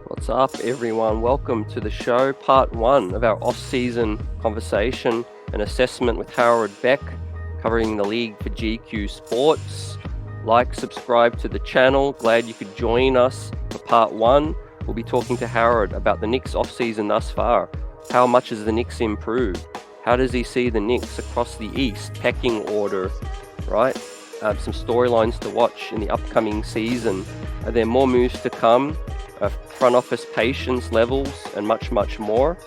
What's up, everyone? Welcome to the show, part one of our off-season conversation and assessment with Howard Beck, covering the league for GQ Sports. Like, subscribe to the channel. Glad you could join us for part one. We'll be talking to Howard about the Knicks off-season thus far. How much has the Knicks improved? How does he see the Knicks across the East, pecking order, right? Some storylines to watch in the upcoming season. Are there more moves to come? Front office patience levels, and much, much more.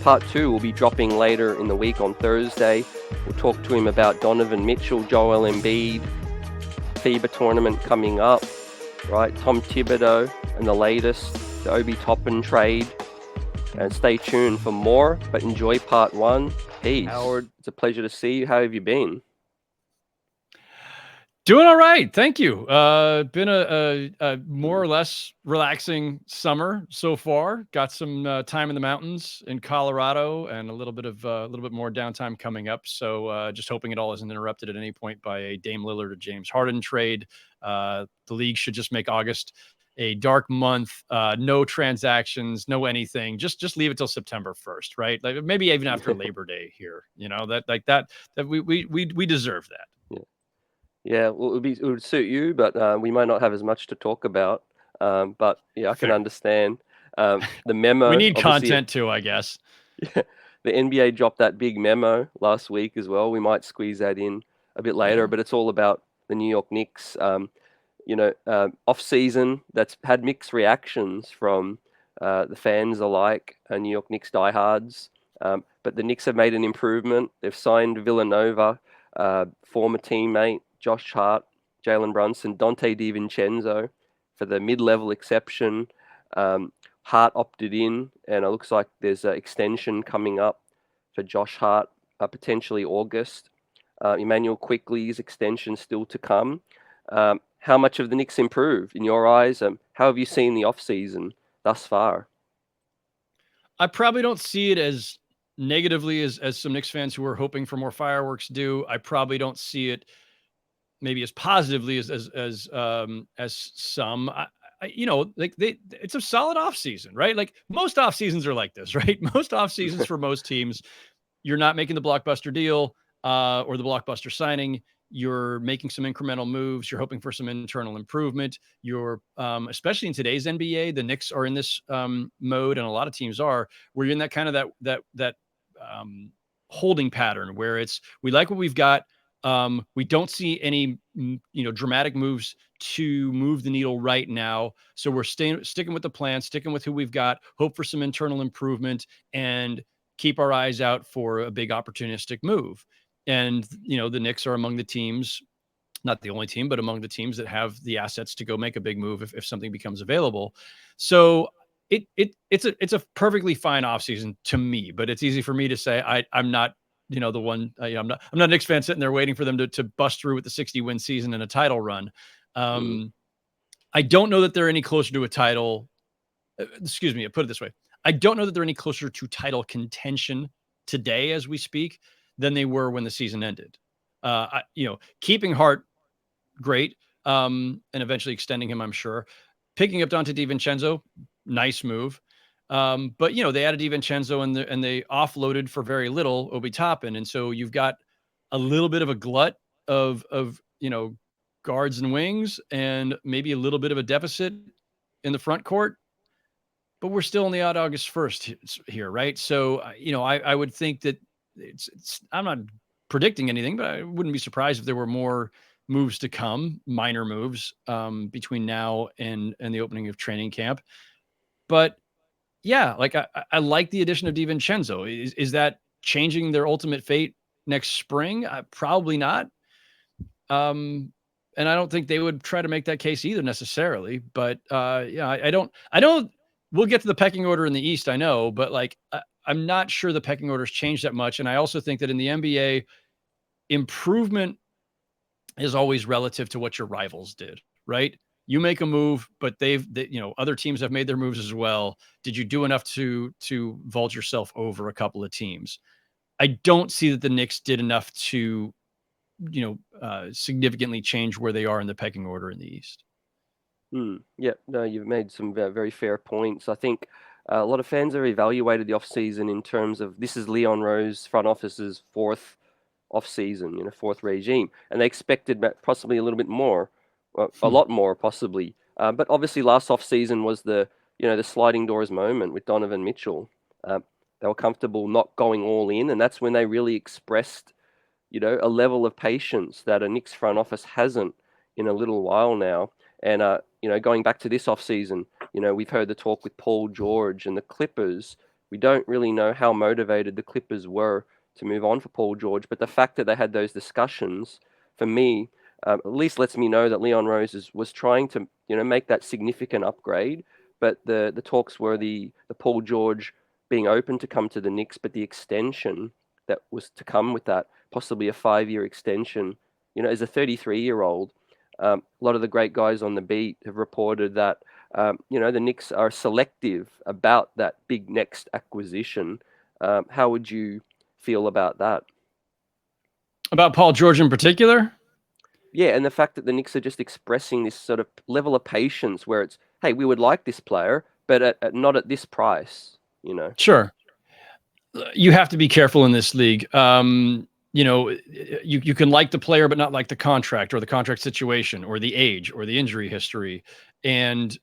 Part two will be dropping later in the week on Thursday. We'll talk to him about Donovan Mitchell, Joel Embiid, FIBA tournament coming up, right? Tom Thibodeau and the latest, the Obi Toppin trade. And stay tuned for more, but enjoy part one. Peace. Howard, it's a pleasure to see you. How have you been? Doing all right. Thank you. Been a more or less relaxing summer so far. Got some time in the mountains in Colorado and a little bit more downtime coming up. So just hoping it all isn't interrupted at any point by a Dame Lillard or James Harden trade. The league should just make August a dark month. No transactions, no anything. Just leave it till September 1st, right? Like maybe even after Labor Day here. You know, that we deserve that. Yeah, well, it would suit you, but we might not have as much to talk about. But yeah, I can understand. The memo. We need content too, I guess. Yeah, the NBA dropped that big memo last week as well. We might squeeze that in a bit later, but it's all about the New York Knicks. Off season that's had mixed reactions from the fans alike, New York Knicks diehards. But the Knicks have made an improvement. They've signed Villanova, former teammate Josh Hart, Jalen Brunson, Dante DiVincenzo for the mid-level exception. Hart opted in, and it looks like there's an extension coming up for Josh Hart, potentially August. Emmanuel Quickley's extension still to come. How much have the Knicks improved in your eyes? How have you seen the offseason thus far? I probably don't see it as negatively as some Knicks fans who are hoping for more fireworks do. I probably don't see it maybe as positively as some. It's a solid off season, right? Like most off seasons are like this, right? Most off seasons for most teams, you're not making the blockbuster deal or the blockbuster signing. You're making some incremental moves. You're hoping for some internal improvement. You're, especially in today's NBA, the Knicks are in this mode, and a lot of teams are, where you're in that kind of that holding pattern where it's we like what we've got. We don't see any, dramatic moves to move the needle right now. So we're sticking with the plan, sticking with who we've got, hope for some internal improvement, and keep our eyes out for a big opportunistic move. And, the Knicks are among the teams, not the only team, but among the teams that have the assets to go make a big move if something becomes available. So it's a perfectly fine offseason to me, but it's easy for me to say I'm not the one. I'm not a Knicks fan sitting there waiting for them to bust through with the 60-win season and a title run. I don't know that they're any closer to a title. Excuse me. I put it this way. I don't know that they're any closer to title contention today as we speak than they were when the season ended. Keeping Hart, great, and eventually extending him, I'm sure. Picking up Dante DiVincenzo, nice move. But they added DiVincenzo and they offloaded for very little Obi Toppin, and so you've got a little bit of a glut of guards and wings, and maybe a little bit of a deficit in the front court. But we're still on the August 1st here, right? So I would think that it's I'm not predicting anything, but I wouldn't be surprised if there were more moves to come, minor moves between now and the opening of training camp. But yeah, like I like the addition of DiVincenzo. Is that changing their ultimate fate next spring? Probably not. And I don't think they would try to make that case either necessarily. But I don't. We'll get to the pecking order in the East, I know, but like I'm not sure the pecking order's changed that much. And I also think that in the NBA, improvement is always relative to what your rivals did, right? You make a move, but other teams have made their moves as well. Did you do enough to vault yourself over a couple of teams? I don't see that the Knicks did enough to, significantly change where they are in the pecking order in the East. Yeah, no, you've made some very fair points. I think a lot of fans have evaluated the off-season in terms of this is Leon Rose front office's fourth off-season, fourth regime, and they expected possibly a little bit more, well, a lot more possibly. But obviously, last off-season was the sliding doors moment with Donovan Mitchell. They were comfortable not going all in, and that's when they really expressed a level of patience that a Knicks front office hasn't in a little while now. And going back to this offseason, we've heard the talk with Paul George and the Clippers. We don't really know how motivated the Clippers were to move on for Paul George, but the fact that they had those discussions, for me, at least lets me know that Leon Rose was trying to, make that significant upgrade. But the talks were the Paul George being open to come to the Knicks, but the extension that was to come with that, possibly a 5-year extension. As a 33-year-old, a lot of the great guys on the beat have reported that, the Knicks are selective about that big next acquisition. How would you feel about that? About Paul George in particular? Yeah, and the fact that the Knicks are just expressing this sort of level of patience where it's, hey, we would like this player, but not at this price. Sure. You have to be careful in this league. You can like the player, but not like the contract or the contract situation or the age or the injury history. And,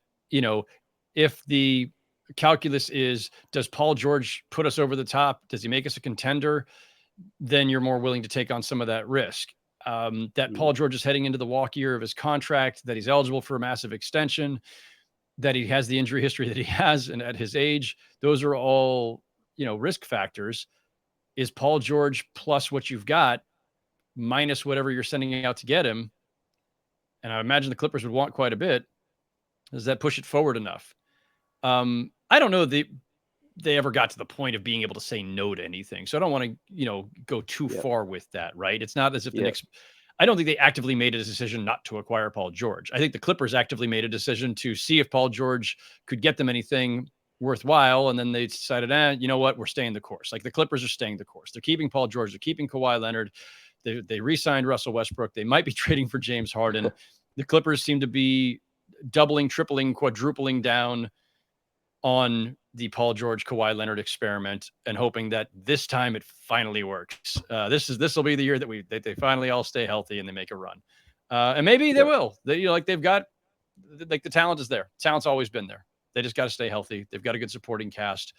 if the calculus is, does Paul George put us over the top? Does he make us a contender? Then you're more willing to take on some of that risk. That Paul George is heading into the walk year of his contract, that he's eligible for a massive extension, that he has the injury history that he has, and at his age, those are all, risk factors. Is Paul George plus what you've got minus whatever you're sending out to get him? And I imagine the Clippers would want quite a bit. Does that push it forward enough? I don't know they ever got to the point of being able to say no to anything. So I don't want to, go too far with that, right? It's not as if the Knicks, I don't think they actively made a decision not to acquire Paul George. I think the Clippers actively made a decision to see if Paul George could get them anything worthwhile. And then they decided, you know what, we're staying the course. Like the Clippers are staying the course. They're keeping Paul George. They're keeping Kawhi Leonard. They re-signed Russell Westbrook. They might be trading for James Harden. The Clippers seem to be doubling, tripling, quadrupling down on the Paul George Kawhi Leonard experiment and hoping that this time it finally works. This will be the year that they finally all stay healthy and they make a run. And maybe they will. They've got, like, the talent is there. Talent's always been there. They just got to stay healthy. They've got a good supporting cast.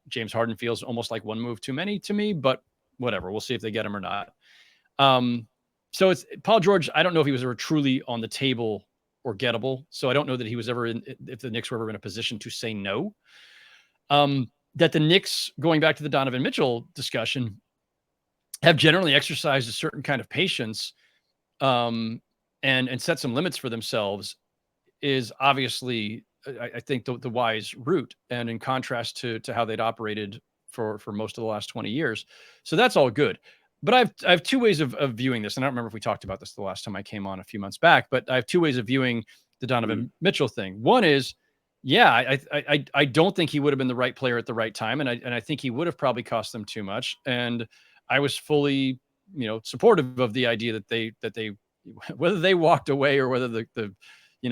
James Harden feels almost like one move too many to me, but whatever. We'll see if they get him or not. So it's Paul George. I don't know if he was ever truly on the table or gettable. So I don't know that he was ever if the Knicks were ever in a position to say no. That the Knicks, going back to the Donovan Mitchell discussion, have generally exercised a certain kind of patience, and set some limits for themselves is obviously, I think, the wise route, and in contrast to how they'd operated for most of the last 20 years. So that's all good. But I have two ways of viewing this. And I don't remember if we talked about this the last time I came on a few months back, but I have two ways of viewing the Donovan Mitchell thing. One is, I don't think he would have been the right player at the right time. And I think he would have probably cost them too much. And I was fully, supportive of the idea that they whether they walked away or whether the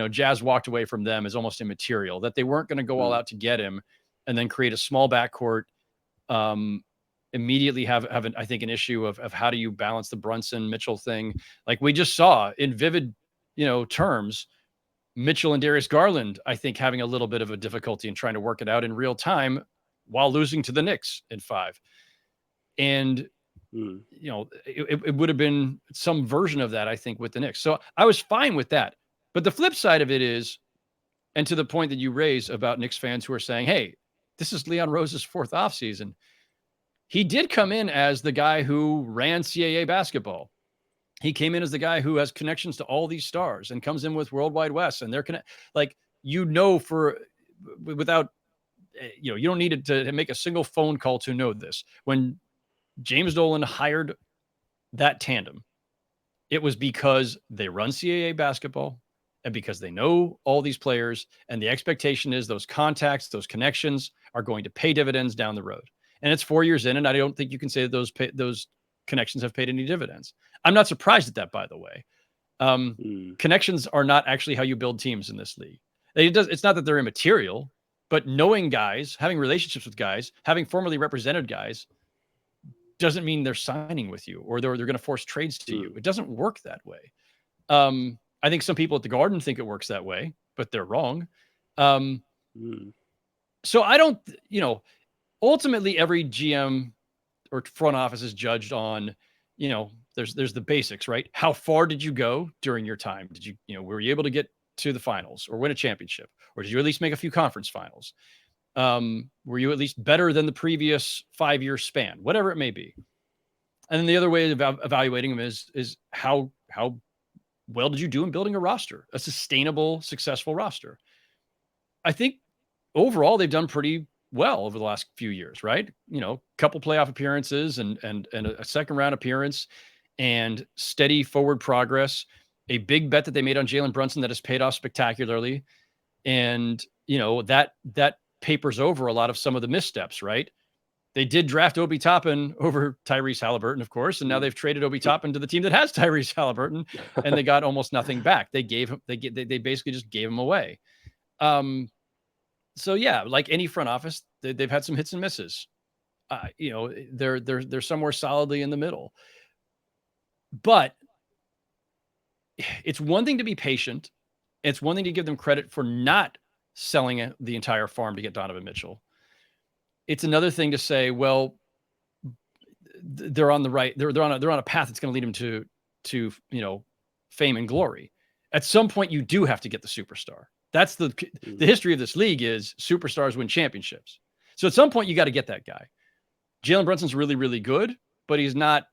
Jazz walked away from them is almost immaterial, that they weren't going to go all out to get him and then create a small backcourt, immediately have I think an issue of how do you balance the Brunson Mitchell thing. Like we just saw in vivid, terms, Mitchell and Darius Garland, I think, having a little bit of a difficulty in trying to work it out in real time while losing to the Knicks in 5. And, it would have been some version of that, I think, with the Knicks. So I was fine with that. But the flip side of it is, and to the point that you raise about Knicks fans who are saying, hey, this is Leon Rose's 4th offseason. He did come in as the guy who ran CAA basketball. He came in as the guy who has connections to all these stars and comes in with World Wide West, and they're without, you don't need to make a single phone call to know this. When James Dolan hired that tandem, it was because they run CAA basketball and because they know all these players, and the expectation is those contacts, those connections are going to pay dividends down the road. And it's 4 years in, and I don't think you can say that those connections have paid any dividends. I'm not surprised at that, by the way. Connections are not actually how you build teams in this league. It's not that they're immaterial, but knowing guys, having relationships with guys, having formerly represented guys doesn't mean they're signing with you or they're going to force trades to you. It doesn't work that way. I think some people at the Garden think it works that way, but they're wrong. So I don't, ultimately every GM or front office is judged on, there's the basics, right? How far did you go during your time? Did you, were you able to get to the finals or win a championship? Or did you at least make a few conference finals? Were you at least better than the previous 5-year span, whatever it may be? And then the other way of evaluating them is how well did you do in building a roster, a sustainable, successful roster? I think overall they've done pretty well over the last few years, right? Couple playoff appearances and a second round appearance and steady forward progress, a big bet that they made on Jalen Brunson that has paid off spectacularly. And, that papers over a lot of some of the missteps, right? They did draft Obi Toppin over Tyrese Halliburton, of course, and now they've traded Obi Toppin to the team that has Tyrese Halliburton, and they got almost nothing back. They basically just gave him away. So yeah, like any front office, they've had some hits and misses. They're somewhere solidly in the middle. But it's one thing to be patient. It's one thing to give them credit for not selling the entire farm to get Donovan Mitchell. It's another thing to say, well, they're on the right. They're on a path that's going to lead them to fame and glory. At some point, you do have to get the superstar. That's the history of this league is superstars win championships. So at some point, you got to get that guy. Jalen Brunson's really, really good, but he's not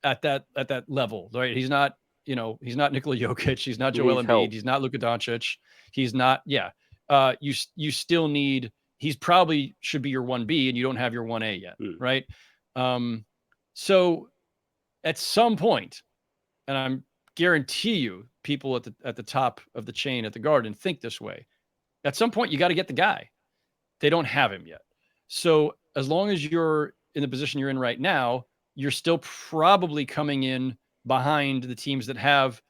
at that level, right? He's not, he's not Nikola Jokic. He's not Joel Embiid. He's not Luka Doncic. He's not, you still need, he's probably should be your 1B and you don't have your 1A yet, right? So at some point, and I'm guarantee you people at the top of the chain at the Garden think this way. At some point, you got to get the guy. They don't have him yet. So as long as you're in the position you're in right now, you're still probably coming in behind the teams that have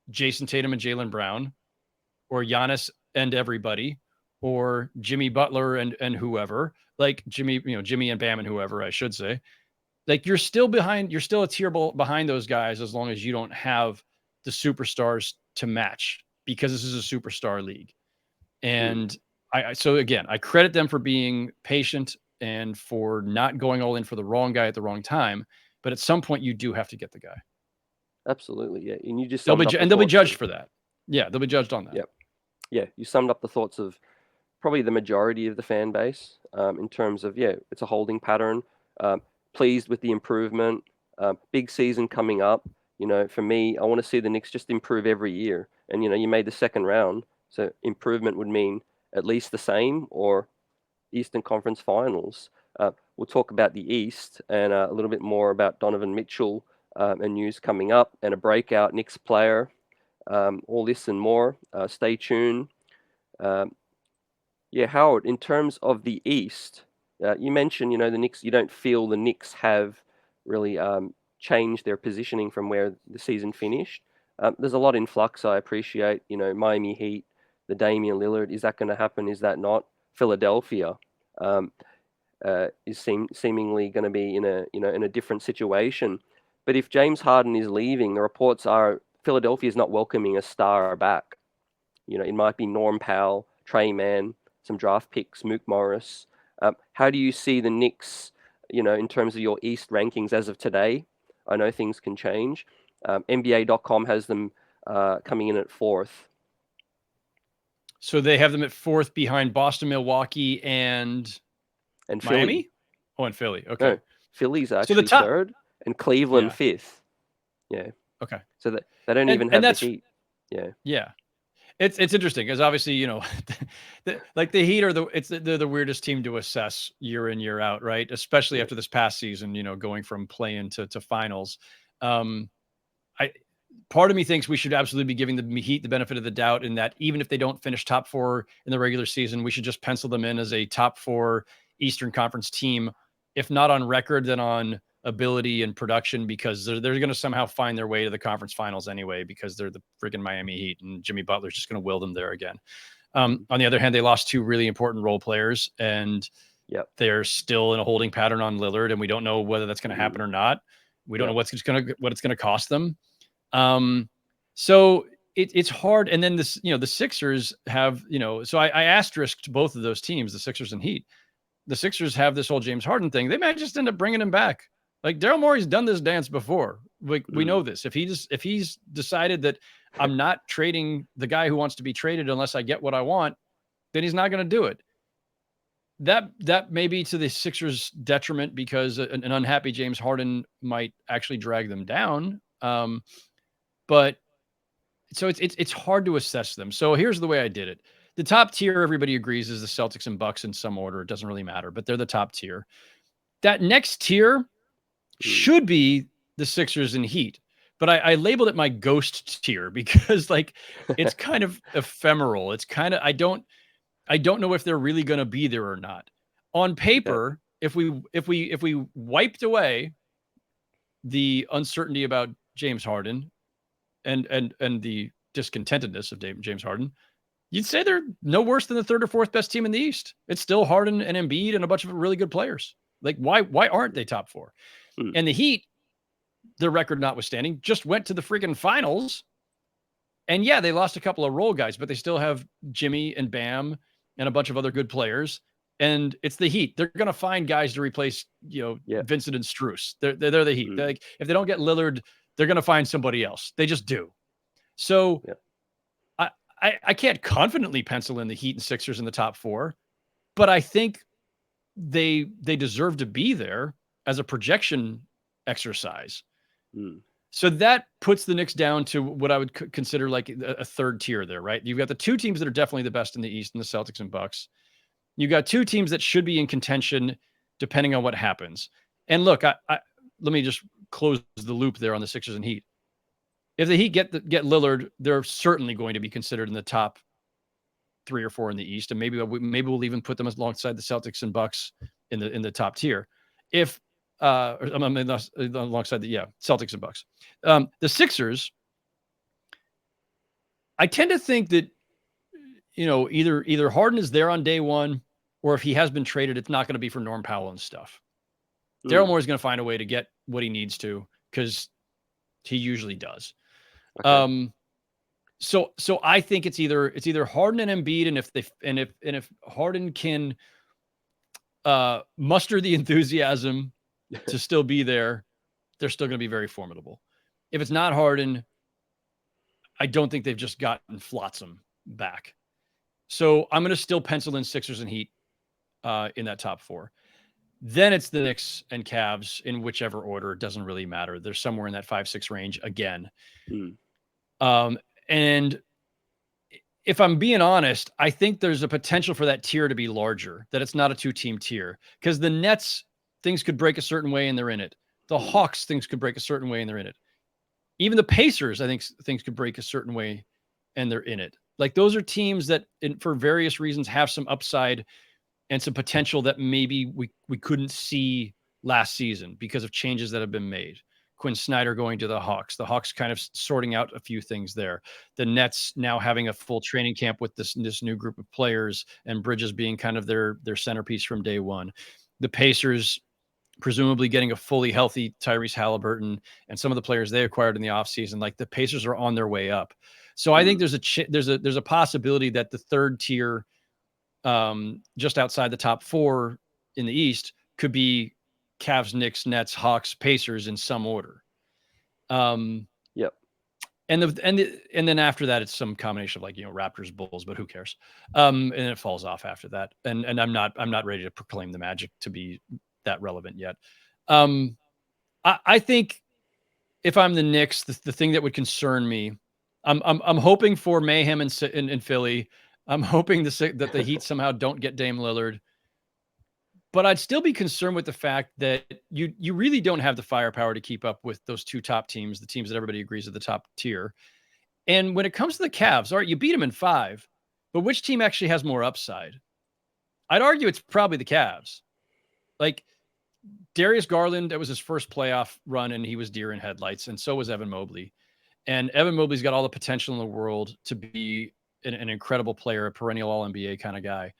Jason Tatum and Jaylen Brown, or Giannis and everybody, or Jimmy Butler and whoever, like Jimmy and Bam and whoever, I should say. Like you're still behind, you're still a tier behind those guys as long as you don't have the superstars to match, because this is a superstar league. And so again, I credit them for being patient and for not going all in for the wrong guy at the wrong time. But at some point, you do have to get the guy. Absolutely, yeah. And you just they'll be judged for that. Yeah, they'll be judged on that. Yep. Yeah, you summed up the thoughts of probably the majority of the fan base in terms of, it's a holding pattern. Pleased with the improvement. Big season coming up. For me, I want to see the Knicks just improve every year. And, you made the second round. So improvement would mean at least the same or Eastern Conference Finals. We'll talk about the East and a little bit more about Donovan Mitchell and news coming up and a breakout Knicks player. All this and more. Stay tuned. Howard, in terms of the East, you mentioned, the Knicks, you don't feel the Knicks have really changed their positioning from where the season finished. There's a lot in flux, I appreciate. Miami Heat, the Damian Lillard, is that going to happen? Is that not? Philadelphia is seemingly going to be in a different situation. But if James Harden is leaving, the reports are Philadelphia is not welcoming a star back. It might be Norm Powell, Trey Mann, some draft picks, Mook Morris. How do you see the Knicks, in terms of your East rankings as of today? I know things can change. NBA.com has them coming in at 4th. So they have them at 4th behind Boston, Milwaukee, and Miami? Philly? Oh, and Philly. Okay. No, Philly's actually 3rd and Cleveland 5th. Yeah. Okay. So that they don't even have the Heat. Yeah. Yeah. It's interesting because obviously, like the Heat they're the weirdest team to assess year in, year out, right? Especially after this past season, going from play-in to finals. Part of me thinks we should absolutely be giving the Heat the benefit of the doubt in that even if they don't finish top 4 in the regular season, we should just pencil them in as a top 4 Eastern Conference team, if not on record, then on ability and production because they're going to somehow find their way to the conference finals anyway because they're the freaking Miami Heat and Jimmy Butler's just going to will them there again. On the other hand, they lost two really important role players and they're still in a holding pattern on Lillard, and we don't know whether that's going to happen or not. We don't know what it's going to cost them. So it's hard. And then this, the Sixers have, so I asterisked both of those teams, the Sixers and Heat. The Sixers have this whole James Harden thing. They might just end up bringing him back. Like Daryl Morey's done this dance before. Like we know this. If he's decided that I'm not trading the guy who wants to be traded unless I get what I want, then he's not going to do it. That may be to the Sixers' detriment because an unhappy James Harden might actually drag them down. But so it's hard to assess them. So here's the way I did it. The top tier, everybody agrees, is the Celtics and Bucks in some order. It doesn't really matter, but they're the top tier. That next tier should be the Sixers and Heat. But I labeled it my ghost tier because like it's kind of ephemeral. It's kind of I don't know if they're really going to be there or not. On paper, if we wiped away the uncertainty about James Harden and the discontentedness of James Harden, you'd say they're no worse than the third or fourth best team in the East. It's still Harden and Embiid and a bunch of really good players. Like why aren't they top four? And the Heat, their record notwithstanding, just went to the freaking finals. And yeah, they lost a couple of role guys, but they still have Jimmy and Bam and a bunch of other good players. And it's the Heat. They're going to find guys to replace, Vincent and Strus. They're the Heat. They're like, if they don't get Lillard, they're going to find somebody else. They just do. So I can't confidently pencil in the Heat and Sixers in the top four, but I think they deserve to be there as a projection exercise. So that puts the Knicks down to what I would consider like a third tier there, right? You've got the two teams that are definitely the best in the East, and the Celtics and Bucks. You've got two teams that should be in contention depending on what happens. And look, let me just close the loop there on the Sixers and Heat. If the Heat get Lillard, they're certainly going to be considered in the top 3 or 4 in the East, and maybe we'll even put them alongside the Celtics and Bucks in the top tier. If alongside the Celtics and Bucks, the Sixers, I tend to think that either Harden is there on day one, or if he has been traded, it's not going to be for Norm Powell and stuff. Daryl Morey is going to find a way to get what he needs to because he usually does. Okay. So I think it's either Harden and Embiid, and if Harden can muster the enthusiasm to still be there, they're still going to be very formidable. If it's not Harden, I don't think they've just gotten Flotsam back. So I'm going to still pencil in Sixers and Heat in that top four. Then it's the Knicks and Cavs in whichever order. It doesn't really matter. They're somewhere in that 5-6 range again. And if I'm being honest, I think there's a potential for that tier to be larger, that it's not a 2-team tier. Because the Nets, things could break a certain way and they're in it. The Hawks, things could break a certain way and they're in it. Even the Pacers, I think things could break a certain way and they're in it. Like those are teams that, for various reasons, have some upside and some potential that maybe we couldn't see last season because of changes that have been made. Quinn Snyder going to the Hawks kind of sorting out a few things there. The Nets now having a full training camp with this new group of players, and Bridges being kind of their centerpiece from day one. The Pacers presumably getting a fully healthy Tyrese Halliburton and some of the players they acquired in the offseason. Like the Pacers are on their way up. So I think there's a possibility that the third tier, just outside the top 4 in the East, could be Cavs, Knicks, Nets, Hawks, Pacers in some order. Yep. And then after that, it's some combination of like, Raptors, Bulls, but who cares? And it falls off after that. And I'm not ready to proclaim the Magic to be that relevant yet. I think if I'm the Knicks, the thing that would concern me, I'm hoping for mayhem in Philly. I'm hoping that the Heat somehow don't get Dame Lillard. But I'd still be concerned with the fact that you really don't have the firepower to keep up with those two top teams, the teams that everybody agrees are the top tier. And when it comes to the Cavs, all right, you beat them in 5, but which team actually has more upside? I'd argue it's probably the Cavs. Like, Darius Garland, that was his first playoff run, and he was deer in headlights, and so was Evan Mobley. And Evan Mobley's got all the potential in the world to be an incredible player, a perennial All-NBA kind of guy.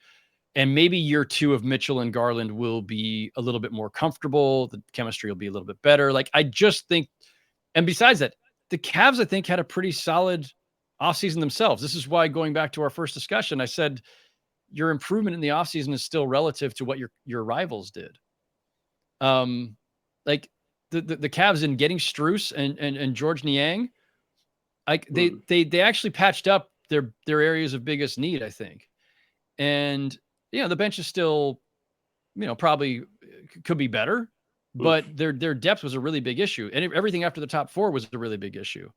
And maybe year 2 of Mitchell and Garland will be a little bit more comfortable. The chemistry will be a little bit better. Like, I just think, and besides that, the Cavs, I think, had a pretty solid offseason themselves. This is why, going back to our first discussion, I said your improvement in the offseason is still relative to what your rivals did. Like the Cavs in getting Strus and George Niang, like they actually patched up their areas of biggest need, I think. And the bench is still, probably could be better, but their depth was a really big issue, and everything after the top 4 was a really big issue.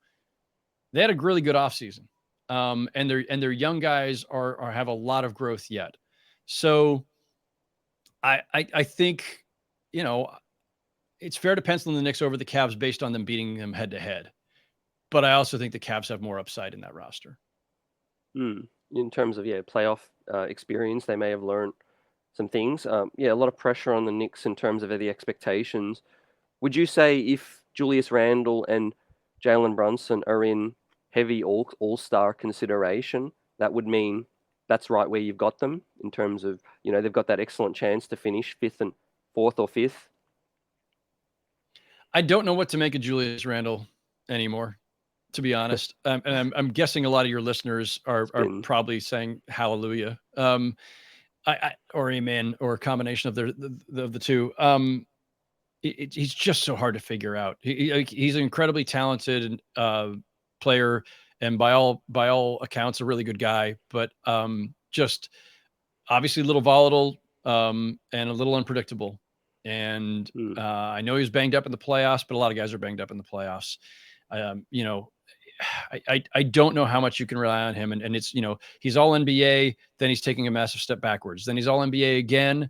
They had a really good offseason, and their young guys are have a lot of growth yet. So I think it's fair to pencil in the Knicks over the Cavs based on them beating them head to head, but I also think the Cavs have more upside in that roster. In terms of playoff experience, they may have learned some things. A lot of pressure on the Knicks in terms of the expectations. Would you say if Julius Randle and Jalen Brunson are in heavy all-star consideration, that would mean that's right where you've got them in terms of, they've got that excellent chance to finish 4th or 5th? I don't know what to make of Julius Randle anymore, to be honest. And I'm guessing a lot of your listeners are probably saying hallelujah, or amen, or a combination of the two. He's just so hard to figure out. He's an incredibly talented player, and by all accounts, a really good guy, but just obviously a little volatile and a little unpredictable. And I know he was banged up in the playoffs, but a lot of guys are banged up in the playoffs. I don't know how much you can rely on him. And it's, he's all NBA, then he's taking a massive step backwards. Then he's all NBA again.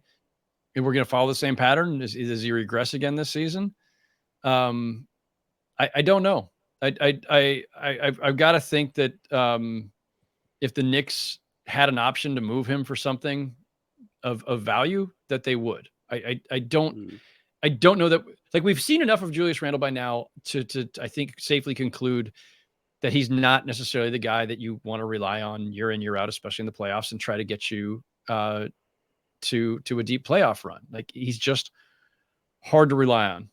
And we're going to follow the same pattern. Does he regress again this season? I don't know. I've got to think that if the Knicks had an option to move him for something of value, that they would. I don't know that, like, we've seen enough of Julius Randle by now to I think safely conclude that he's not necessarily the guy that you want to rely on year in, year out, especially in the playoffs, and try to get you to a deep playoff run. Like, he's just hard to rely on.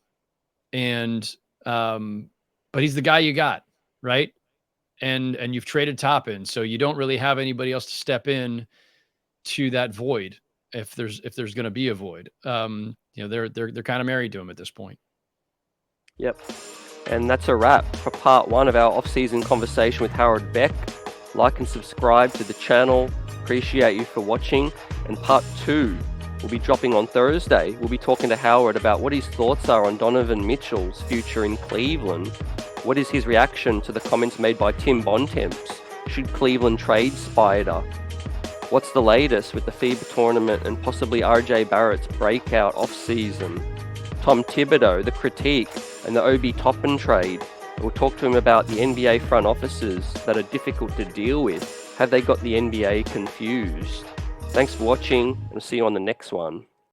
And but he's the guy you got, right? And you've traded Toppin, so you don't really have anybody else to step in to that void. If there's going to be a void, they're kind of married to him at this point. Yep. And that's a wrap for part 1 of our off-season conversation with Howard Beck. Like and subscribe to the channel. Appreciate you for watching. And part 2 will be dropping on Thursday. We'll be talking to Howard about what his thoughts are on Donovan Mitchell's future in Cleveland. What is his reaction to the comments made by Tim Bontemps? Should Cleveland trade Spida? What's the latest with the FIBA tournament and possibly RJ Barrett's breakout off-season? Tom Thibodeau, the critique, and the Obi Toppin trade. We'll talk to him about the NBA front offices that are difficult to deal with. Have they got the NBA confused? Thanks for watching, and see you on the next one.